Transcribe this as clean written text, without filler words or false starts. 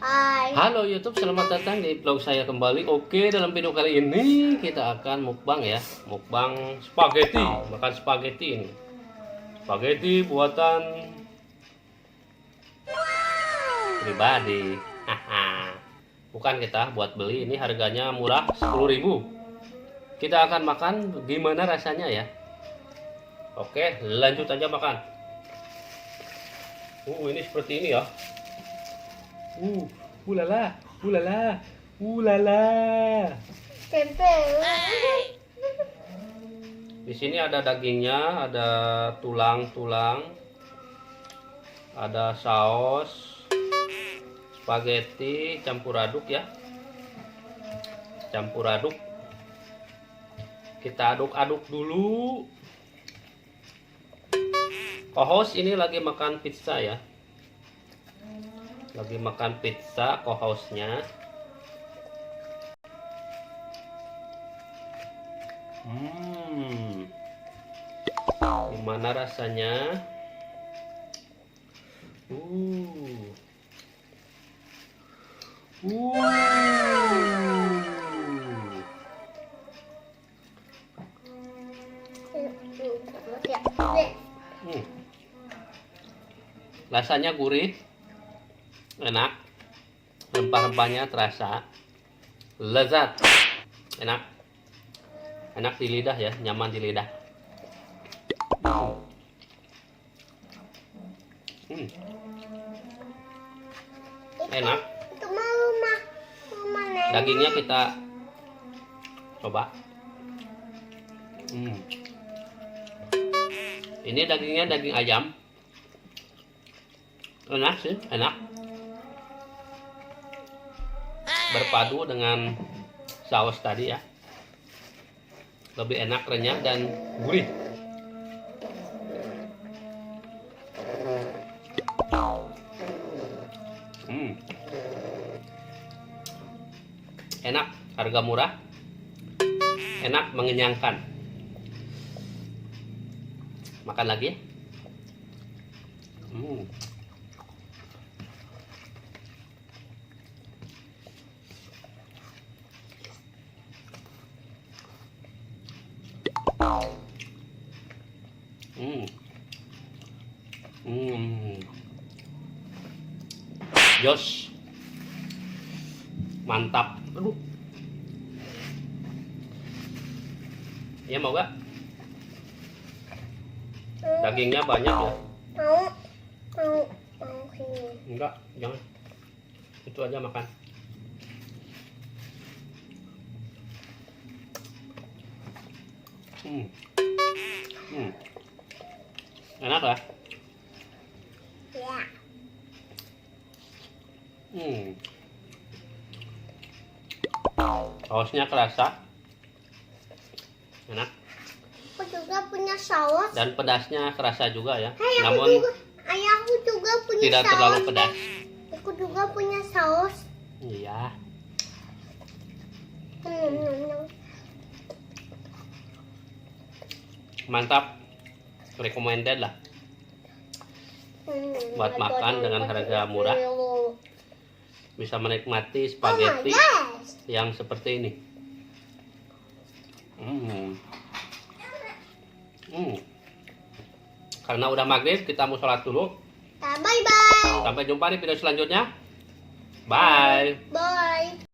Hai. Halo YouTube, selamat datang di vlog saya kembali. Oke, dalam video kali ini kita akan mukbang ya. Mukbang spaghetti, makan spaghetti ini. Spaghetti buatan pribadi. Bukan kita buat beli, ini harganya murah 10.000. Kita akan makan, gimana rasanya ya. Oke, lanjut aja makan. Ini seperti ini ya. Ulala, ulala, ulala. Tempe. Di sini ada dagingnya, ada tulang-tulang, ada saus, spaghetti campur aduk ya. Campur aduk. Kita aduk-aduk dulu. Kohos ini lagi makan pizza ya. Lagi makan pizza kohosnya. Gimana rasanya? Rasanya gurih, enak, rempah-rempahnya terasa, lezat, enak, enak di lidah ya, nyaman di lidah. Enak. Dagingnya kita coba. Ini dagingnya daging ayam. Enak sih, enak. Berpadu dengan saus tadi ya. Lebih enak, renyah dan gurih. Enak, harga murah. Enak, mengenyangkan. Makan lagi. Jos, mantap. Aduh. Ya mau gak? Dagingnya banyak ya. Mau sini. Enggak, jangan. Itu aja makan. Enak ya? Ya. Sausnya kerasa, enak. Aku juga punya saus. Dan pedasnya kerasa juga ya. Hey, Namun ayahku juga punya tidak saus. terlalu pedas. Aku juga punya saus. Iya. Mantap. Recommended lah. Buat makan dengan harga murah. Bisa menikmati spaghetti yang seperti ini. Karena udah maghrib, kita mau sholat dulu. Bye bye. Sampai jumpa di video selanjutnya. Bye. Bye.